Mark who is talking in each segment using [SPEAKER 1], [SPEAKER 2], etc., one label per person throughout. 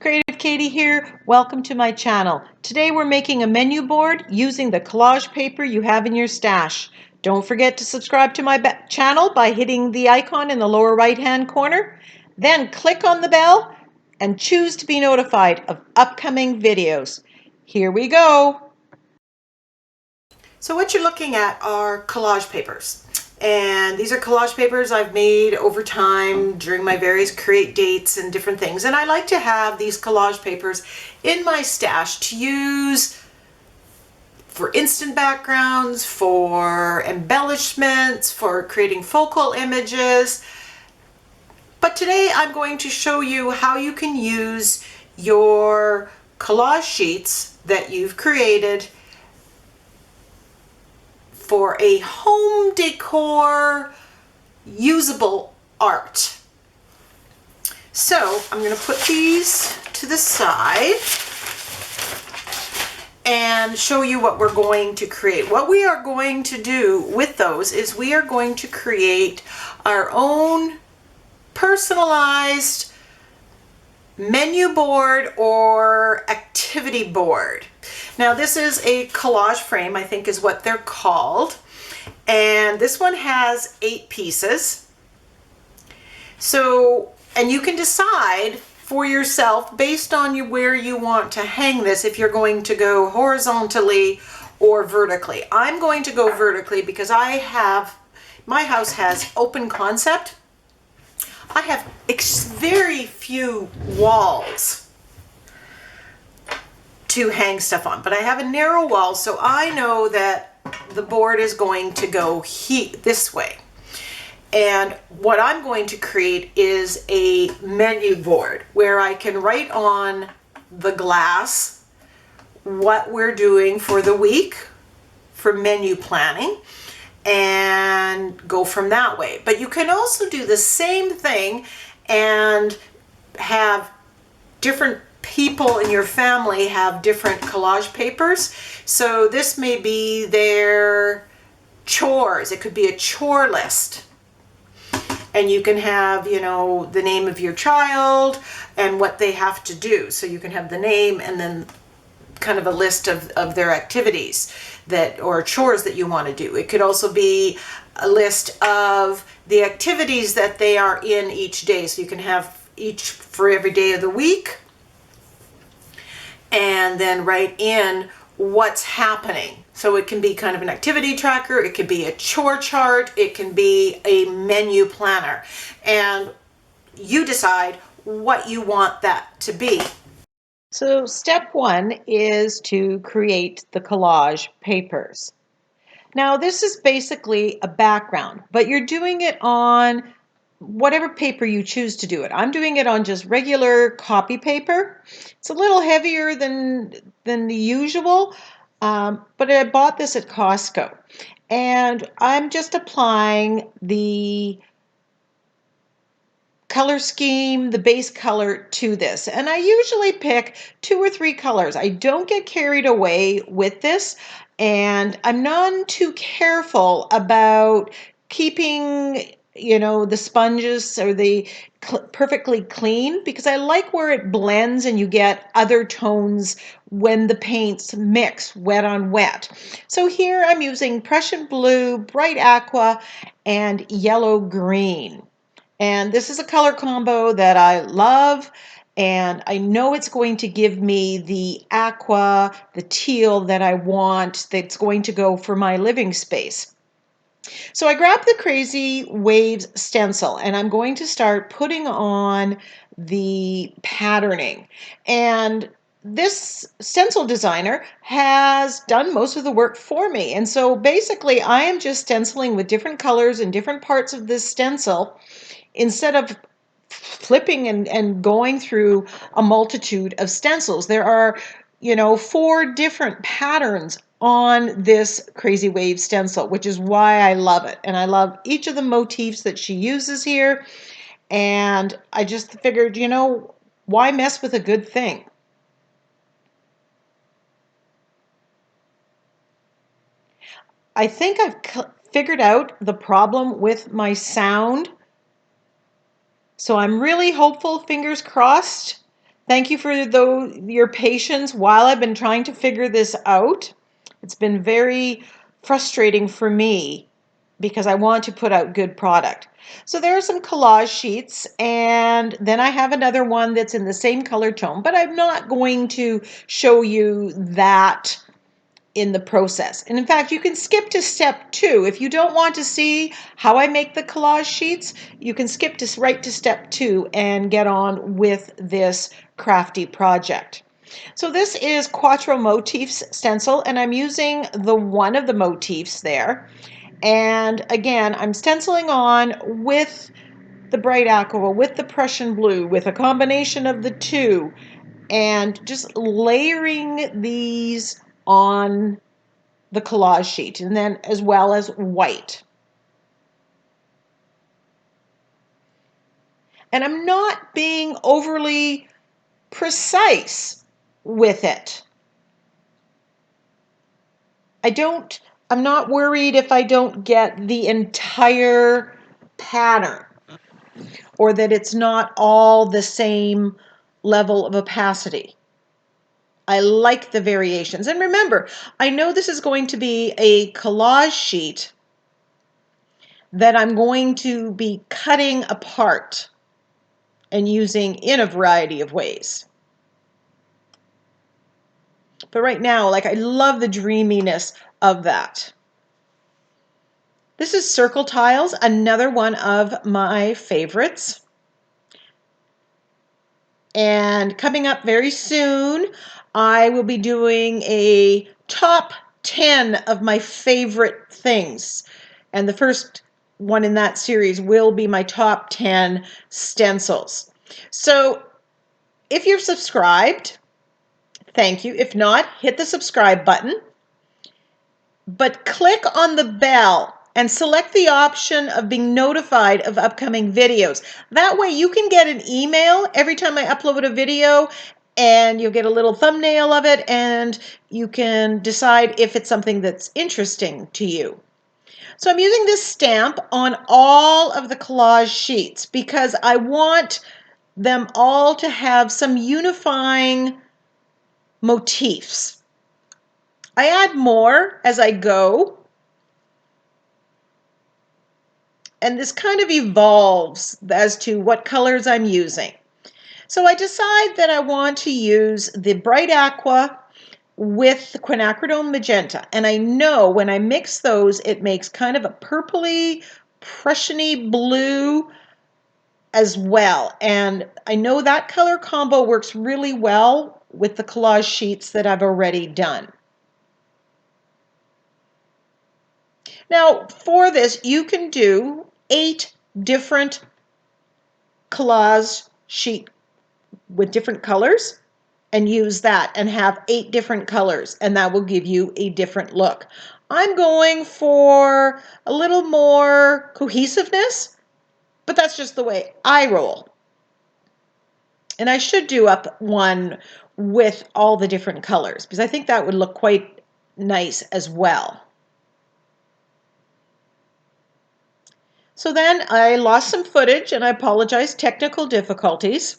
[SPEAKER 1] Creative Katie here. Welcome to my channel. Today we're making a menu board using the collage paper you have in your stash. Don't forget to subscribe to my channel by hitting the icon in the lower right hand corner. Then click on the bell and choose to be notified of upcoming videos. Here we go. So what you're looking at are collage papers. And these are collage papers I've made over time during my various create dates and different things. And I like to have these collage papers in my stash to use for instant backgrounds, for embellishments, for creating focal images. But today I'm going to show you how you can use your collage sheets that you've created for a home decor usable art. So I'm going to put these to the side and show you what we're going to create. What we are going to do with those is we are going to create our own personalized menu board or activity board. Now this is a collage frame, I think is what they're called. And this one has 8 pieces. So, and you can decide for yourself based on where you want to hang this, if you're going to go horizontally or vertically. I'm going to go vertically because my house has open concept. I have very few walls to hang stuff on, but I have a narrow wall, so I know that the board is going to go this way. And what I'm going to create is a menu board where I can write on the glass what we're doing for the week for menu planning and go from that way. But you can also do the same thing and have different people in your family have different collage papers. So this may be their chores. It could be a chore list. And you can have, you know, the name of your child and what they have to do. So you can have the name and then kind of a list of their activities or chores that you want to do. It could also be a list of the activities that they are in each day. So you can have each for every day of the week and then write in what's happening. So it can be kind of an activity tracker, it could be a chore chart, it can be a menu planner. And you decide what you want that to be. So step 1 is to create the collage papers. Now this is basically a background, but you're doing it on whatever paper you choose to do it. I'm doing it on just regular copy paper. It's a little heavier than the usual, but I bought this at Costco. And I'm just applying the color scheme, the base color to this. And I usually pick 2 or 3 colors. I don't get carried away with this, and I'm not too careful about keeping, you know, the sponges or the perfectly clean, because I like where it blends and you get other tones when the paints mix wet on wet. So here I'm using Prussian blue, bright aqua, and yellow green. And this is a color combo that I love, and I know it's going to give me the aqua, the teal that I want, that's going to go for my living space. So I grabbed the Crazy Waves stencil and I'm going to start putting on the patterning. And this stencil designer has done most of the work for me. And so basically I am just stenciling with different colors and different parts of this stencil instead of flipping and going through a multitude of stencils. There are, you know, 4 different patterns on this Crazy Wave stencil, which is why I love it. And I love each of the motifs that she uses here. And I just figured, you know, why mess with a good thing? I think I've figured out the problem with my sound. So I'm really hopeful, fingers crossed, Thank you for your patience while I've been trying to figure this out. It's been very frustrating for me because I want to put out good product. So there are some collage sheets, and then I have another one that's in the same color tone, but I'm not going to show you that in the process. And in fact, you can skip to step 2. If you don't want to see how I make the collage sheets, you can skip to right to step 2 and get on with this crafty project. So this is Quattro Motifs stencil, and I'm using the one of the motifs there. And again, I'm stenciling on with the bright aqua, with the Prussian blue, with a combination of the two, and just layering these on the collage sheet, and then as well as white. And I'm not being overly precise with it. I'm not worried if I don't get the entire pattern or that it's not all the same level of opacity. I like the variations. And remember, I know this is going to be a collage sheet that I'm going to be cutting apart and using in a variety of ways. But right now, I love the dreaminess of that. This is Circle Tiles, another one of my favorites. And coming up very soon, I will be doing a top 10 of my favorite things. And the first one in that series will be my top 10 stencils. So if you're subscribed, thank you. If not, hit the subscribe button. But click on the bell and select the option of being notified of upcoming videos. That way you can get an email every time I upload a video, and you'll get a little thumbnail of it, and you can decide if it's something that's interesting to you. So I'm using this stamp on all of the collage sheets because I want them all to have some unifying motifs. I add more as I go, and this kind of evolves as to what colors I'm using. So I decide that I want to use the bright aqua with the quinacridone magenta, and I know when I mix those it makes kind of a purpley, Prussian-y blue as well, and I know that color combo works really well with the collage sheets that I've already done. Now, for this, you can do 8 different collage sheet with different colors and use that and have 8 different colors, and that will give you a different look. I'm going for a little more cohesiveness, but that's just the way I roll. And I should do up one with all the different colors because I think that would look quite nice as well. So then I lost some footage, and I apologize, technical difficulties.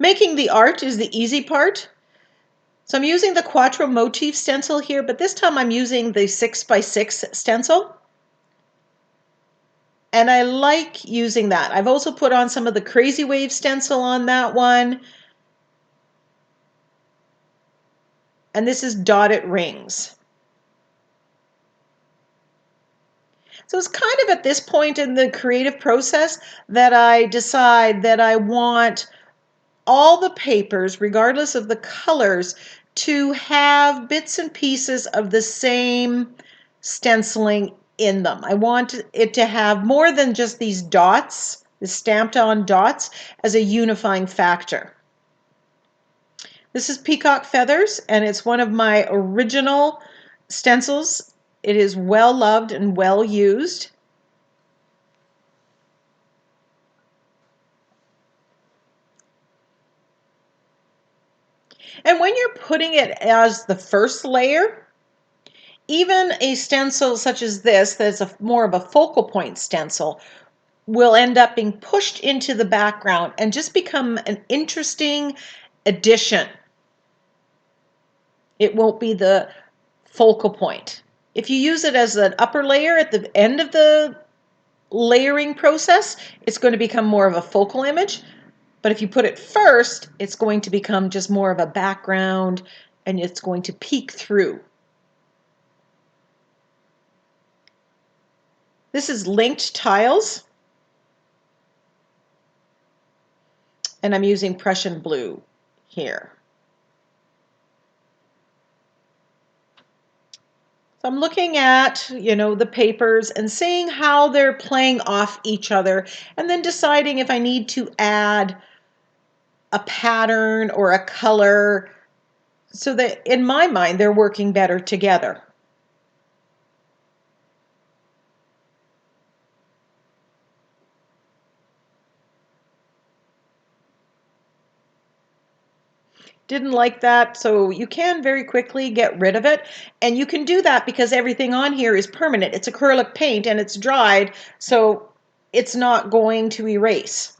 [SPEAKER 1] Making the art is the easy part. So I'm using the Quattro Motif stencil here, but this time I'm using the 6x6 stencil. And I like using that. I've also put on some of the Crazy Wave stencil on that one. And this is dotted rings. So it's kind of at this point in the creative process that I decide that I want all the papers, regardless of the colors, to have bits and pieces of the same stenciling in them. I want it to have more than just these dots, the stamped on dots, as a unifying factor. This is Peacock Feathers, and it's one of my original stencils. It is well loved and well used. And when you're putting it as the first layer, even a stencil such as this, that's more of a focal point stencil, will end up being pushed into the background and just become an interesting addition. It won't be the focal point. If you use it as an upper layer at the end of the layering process, it's going to become more of a focal image. But if you put it first, it's going to become just more of a background and it's going to peek through. This is linked tiles. And I'm using Prussian blue here. So I'm looking at, the papers and seeing how they're playing off each other and then deciding if I need to add a pattern or a color so that in my mind they're working better together. Didn't like that, so you can very quickly get rid of it. And you can do that because everything on here is permanent. It's acrylic paint and it's dried, so it's not going to erase.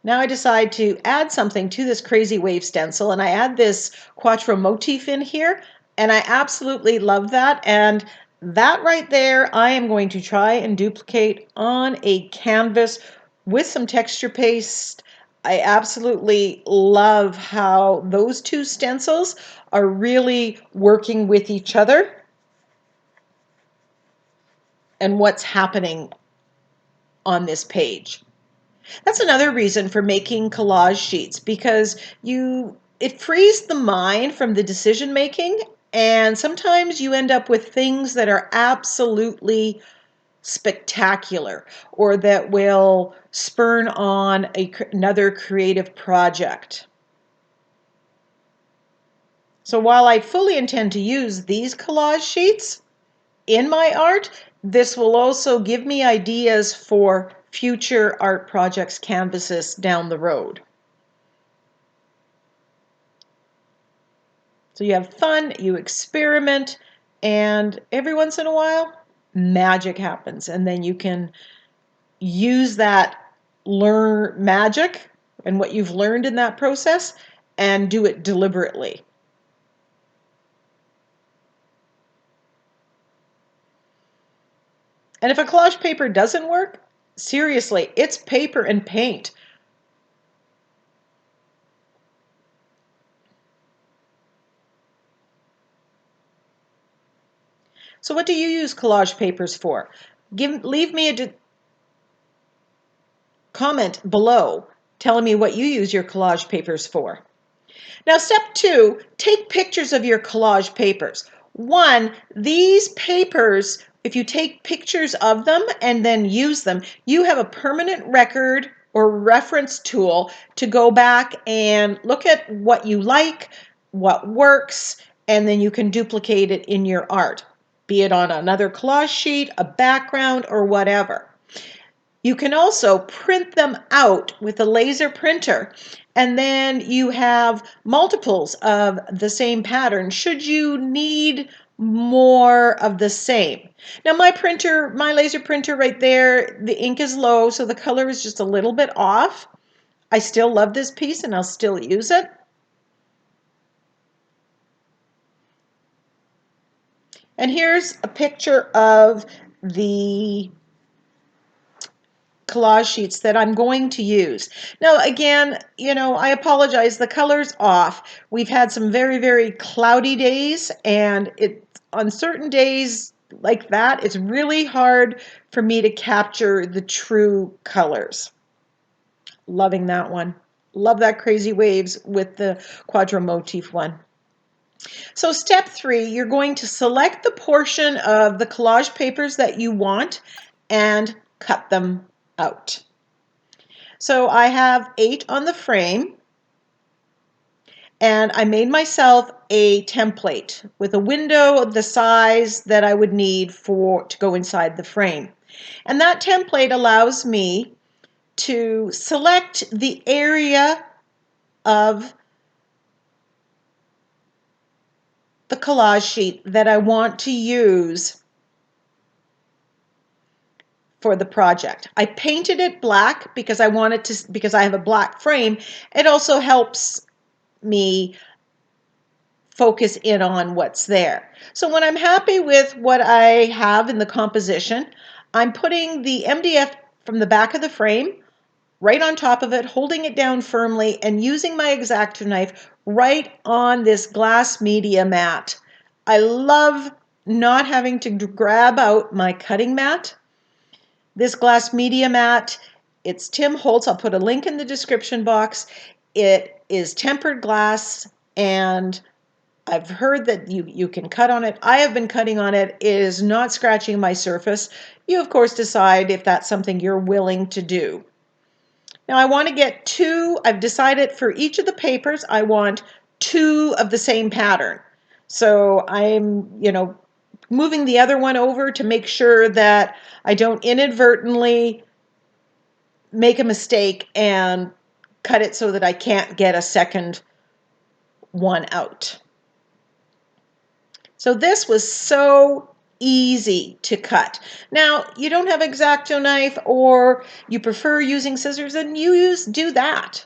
[SPEAKER 1] Now I decide to add something to this crazy wave stencil, and I add this quattro motif in here, and I absolutely love that. And that right there, I am going to try and duplicate on a canvas with some texture paste. I absolutely love how those two stencils are really working with each other and what's happening on this page. That's another reason for making collage sheets, because it frees the mind from the decision making, and sometimes you end up with things that are absolutely spectacular or that will spurn on another creative project. So while I fully intend to use these collage sheets in my art, this will also give me ideas for future art projects, canvases down the road. So you have fun, you experiment, and every once in a while, magic happens. And then you can use that magic and what you've learned in that process and do it deliberately. And if a collage paper doesn't work, seriously, it's paper and paint. So what do you use collage papers for? Leave me a comment below telling me what you use your collage papers for. Now, step 2, take pictures of your collage papers. 1, these papers, if you take pictures of them and then use them, you have a permanent record or reference tool to go back and look at what you like, what works, and then you can duplicate it in your art, be it on another collage sheet, a background, or whatever. You can also print them out with a laser printer, and then you have multiples of the same pattern should you need more of the same. Now my laser printer right there, the ink is low, so the color is just a little bit off. I still love this piece and I'll still use it. And here's a picture of the collage sheets that I'm going to use. Now again, I apologize, the color's off. We've had some very, very cloudy days, and on certain days like that, it's really hard for me to capture the true colors. Loving that one. Love that crazy waves with the quadro motif one. So step 3, you're going to select the portion of the collage papers that you want and cut them out. So I have 8 on the frame, and I made myself a template with a window of the size that I would need to go inside the frame. And that template allows me to select the area of the collage sheet that I want to use for the project. I painted it black because I wanted to, because I have a black frame. It also helps me focus in on what's there. So when I'm happy with what I have in the composition, I'm putting the MDF from the back of the frame right on top of it, holding it down firmly, and using my X-Acto knife right on this glass media mat. I love not having to grab out my cutting mat. This glass media mat, it's Tim Holtz. I'll put a link in the description box. It is tempered glass, and I've heard that you can cut on it. I have been cutting on it. It is not scratching my surface. You, of course, decide if that's something you're willing to do. Now I want to get two, I've decided for each of the papers, I want two of the same pattern. So I'm, moving the other one over to make sure that I don't inadvertently make a mistake and cut it so that I can't get a second one out. So this was so easy to cut. Now, you don't have an X-Acto knife or you prefer using scissors, and do that.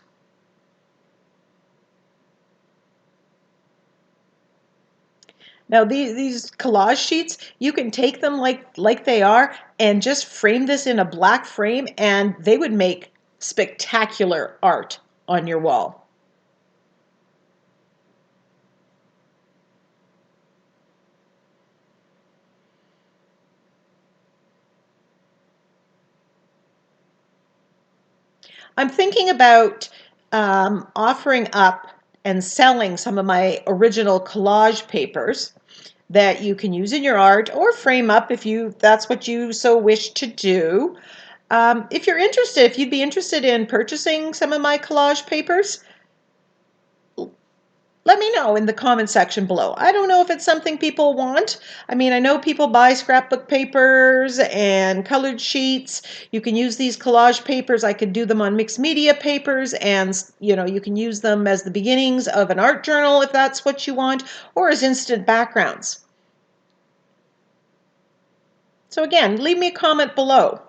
[SPEAKER 1] Now these collage sheets, you can take them like they are and just frame this in a black frame, and they would make spectacular art on your wall. I'm thinking about offering up and selling some of my original collage papers that you can use in your art or frame up if that's what you so wish to do. If you're interested, if you'd be interested in purchasing some of my collage papers, let me know in the comment section below. I don't know if it's something people want. I mean, I know people buy scrapbook papers and colored sheets. You can use these collage papers. I could do them on mixed media papers, and you can use them as the beginnings of an art journal if that's what you want, or as instant backgrounds. So again, leave me a comment below.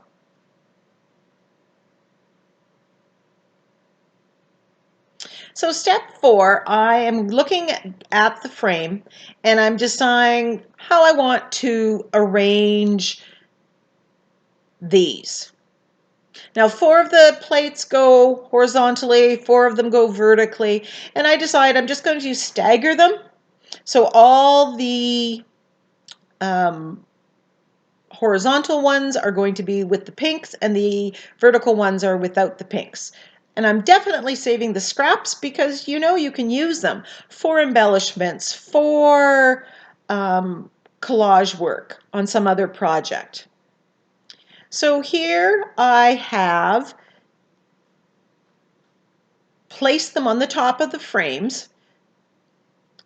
[SPEAKER 1] So step 4, I am looking at the frame and I'm deciding how I want to arrange these. Now 4 of the plates go horizontally, 4 of them go vertically, and I decide I'm just going to stagger them. So all the horizontal ones are going to be with the pinks and the vertical ones are without the pinks. And I'm definitely saving the scraps because you can use them for embellishments, for collage work on some other project. So here I have placed them on the top of the frames.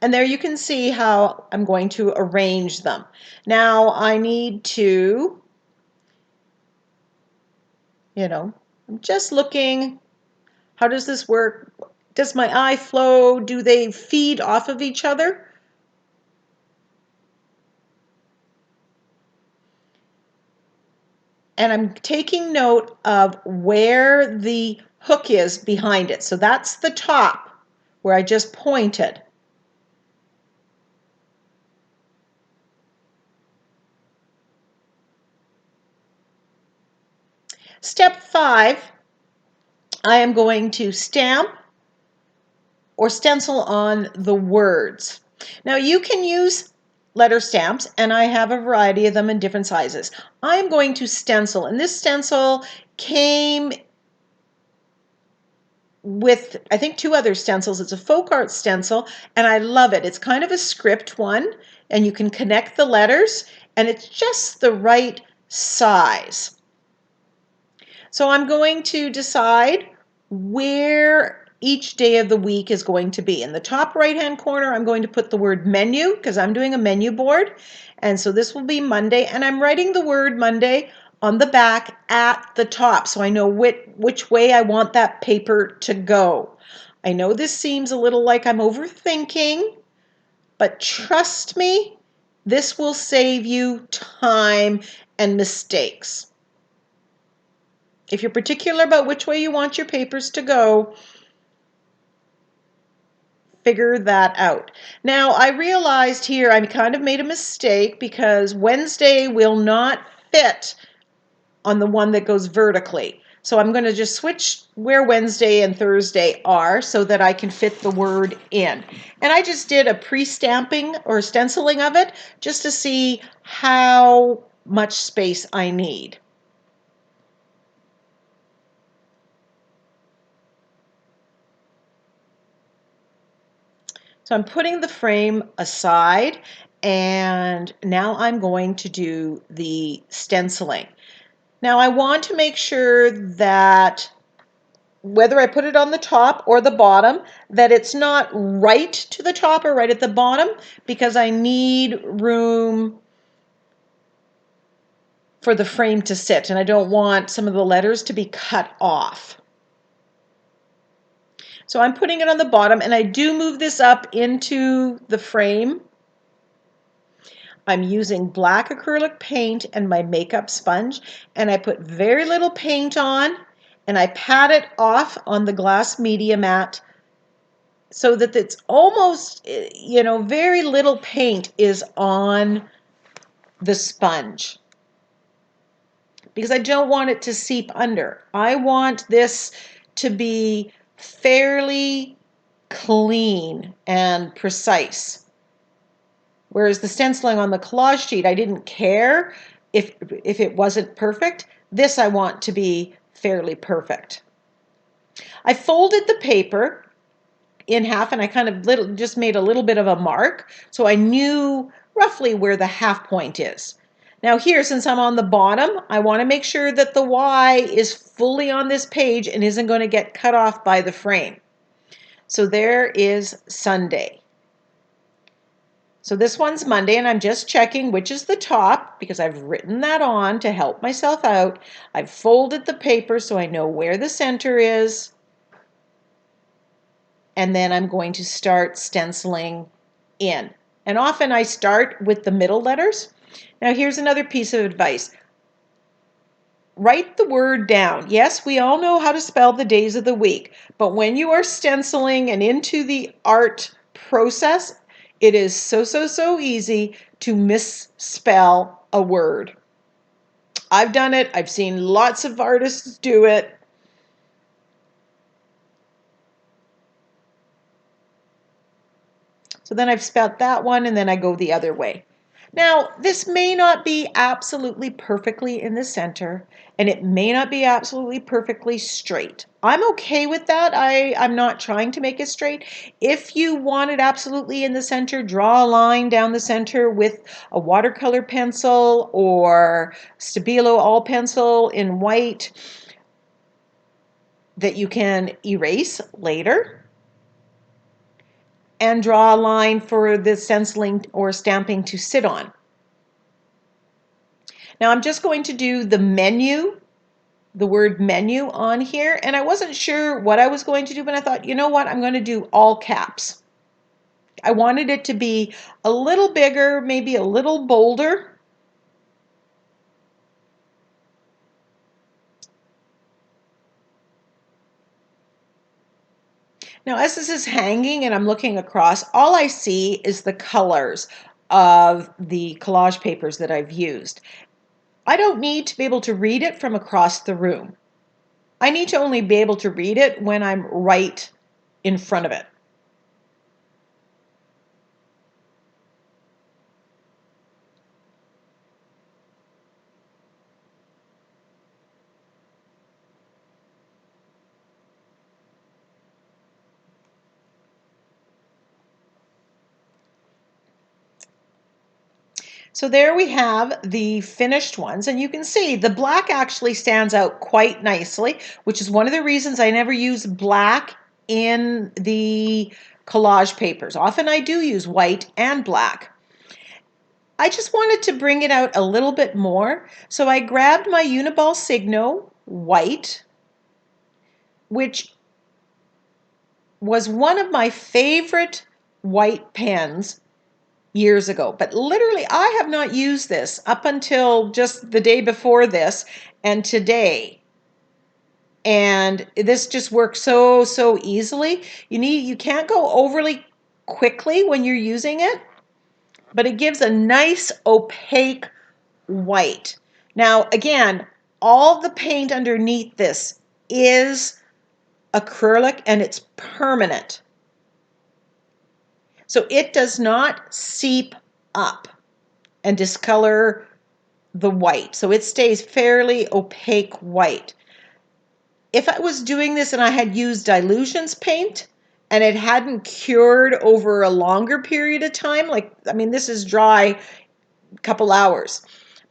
[SPEAKER 1] And there you can see how I'm going to arrange them. Now I need to, I'm just looking, how does this work? Does my eye flow? Do they feed off of each other? And I'm taking note of where the hook is behind it. So that's the top where I just pointed. Step 5, I am going to stamp or stencil on the words. Now you can use letter stamps, and I have a variety of them in different sizes. I'm going to stencil, and this stencil came with, I think, 2 other stencils. It's a folk art stencil, and I love it. It's kind of a script one, and you can connect the letters, and it's just the right size. So I'm going to decide where each day of the week is going to be. In the top right-hand corner, I'm going to put the word menu because I'm doing a menu board. And so this will be Monday, and I'm writing the word Monday on the back at the top so I know which way I want that paper to go. I know this seems a little like I'm overthinking, but trust me, this will save you time and mistakes. If you're particular about which way you want your papers to go, figure that out. Now, I realized here I kind of made a mistake because Wednesday will not fit on the one that goes vertically. So I'm going to just switch where Wednesday and Thursday are so that I can fit the word in. And I just did a pre-stamping or stenciling of it just to see how much space I need. So I'm putting the frame aside, and now I'm going to do the stenciling. Now I want to make sure that whether I put it on the top or the bottom, that it's not right to the top or right at the bottom, because I need room for the frame to sit, and I don't want some of the letters to be cut off. So I'm putting it on the bottom, and I do move this up into the frame. I'm using black acrylic paint and my makeup sponge, and I put very little paint on, and I pat it off on the glass media mat so that it's almost, very little paint is on the sponge, because I don't want it to seep under. I want this to be fairly clean and precise. Whereas the stenciling on the collage sheet, I didn't care if it wasn't perfect. This I want to be fairly perfect. I folded the paper in half, and I kind of just made a little bit of a mark so I knew roughly where the half point is. Now here, since I'm on the bottom, I want to make sure that the Y is fully on this page and isn't going to get cut off by the frame. So there is Sunday. So this one's Monday, and I'm just checking which is the top because I've written that on to help myself out. I've folded the paper so I know where the center is. And then I'm going to start stenciling in. And often I start with the middle letters. Now here's another piece of advice. Write the word down. Yes, we all know how to spell the days of the week, but when you are stenciling and into the art process, it is so easy to misspell a word. I've done it. I've seen lots of artists do it. So then I've spelled that one, and then I go the other way. Now, this may not be absolutely perfectly in the center, and it may not be absolutely perfectly straight. I'm okay with that. I'm not trying to make it straight. If you want it absolutely in the center, draw a line down the center with a watercolor pencil or Stabilo all pencil in white that you can erase later, and draw a line for the stenciling or stamping to sit on. Now I'm just going to do the menu, the word menu on here, and I wasn't sure what I was going to do, but I thought, you know what, I'm going to do all caps. I wanted it to be a little bigger, maybe a little bolder. Now, as this is hanging and I'm looking across, all I see is the colors of the collage papers that I've used. I don't need to be able to read it from across the room. I need to only be able to read it when I'm right in front of it. So there we have the finished ones, and you can see the black actually stands out quite nicely, which is one of the reasons I never use black in the collage papers. Often I do use white and black. I just wanted to bring it out a little bit more, so I grabbed my Uniball Signo white, which was one of my favorite white pens years ago, but literally I have not used this up until just the day before this and today. and this just works so easily. You can't go overly quickly when you're using it, but it gives a nice opaque white. Now again, all the paint underneath this is acrylic and it's permanent. So it does not seep up and discolor the white. So it stays fairly opaque white. If I was doing this and I had used dilutions paint and it hadn't cured over a longer period of time, this is dry a couple hours.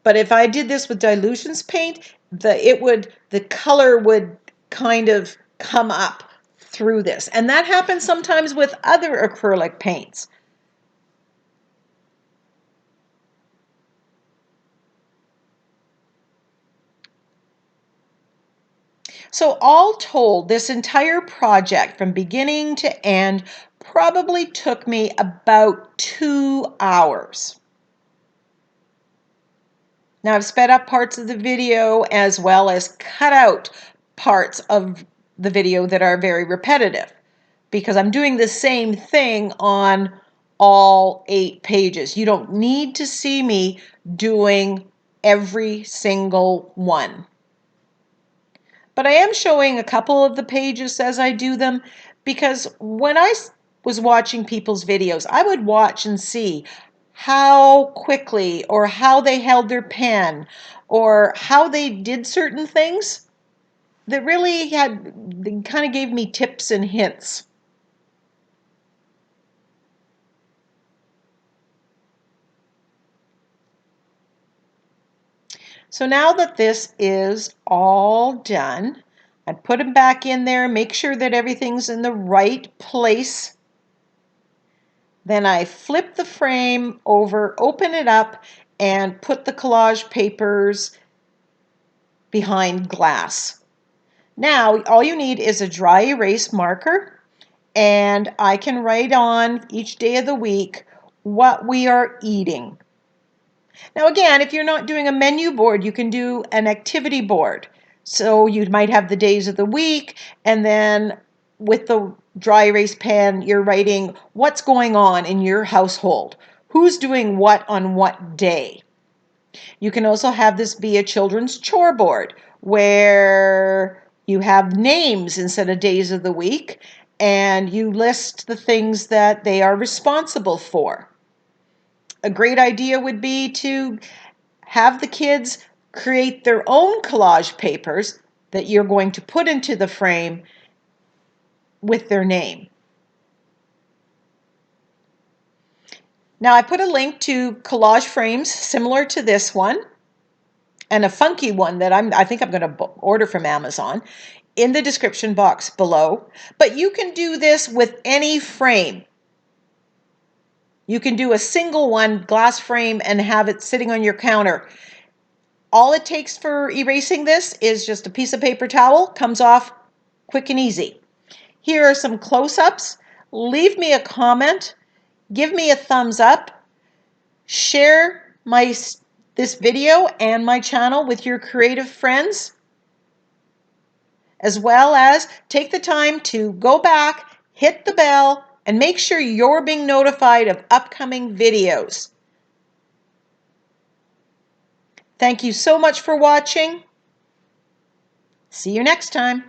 [SPEAKER 1] But if I did this with dilutions paint, the color would kind of come up through this. And that happens sometimes with other acrylic paints. So all told, this entire project from beginning to end probably took me about 2 hours. Now I've sped up parts of the video as well as cut out parts of the video that are very repetitive because I'm doing the same thing on all 8 pages. You don't need to see me doing every single one. But I am showing a couple of the pages as I do them because when I was watching people's videos, I would watch and see how quickly or how they held their pen or how they did certain things that really kind of gave me tips and hints. So now that this is all done, I'd put them back in there, make sure that everything's in the right place. Then I flip the frame over, open it up, and put the collage papers behind glass. Now, all you need is a dry erase marker, and I can write on each day of the week what we are eating. Now again, if you're not doing a menu board, you can do an activity board. So you might have the days of the week, and then with the dry erase pen, you're writing what's going on in your household. Who's doing what on what day? You can also have this be a children's chore board where you have names instead of days of the week, and you list the things that they are responsible for. A great idea would be to have the kids create their own collage papers that you're going to put into the frame with their name. Now I put a link to collage frames similar to this one and a funky one that I think I'm going to order from Amazon in the description box below. But you can do this with any frame. You can do a single one, glass frame, and have it sitting on your counter. All it takes for erasing this is just a piece of paper towel, comes off quick and easy. Here are some close-ups. Leave me a comment, give me a thumbs up, share this video and my channel with your creative friends, as well as take the time to go back, hit the bell, and make sure you're being notified of upcoming videos. Thank you so much for watching. See you next time.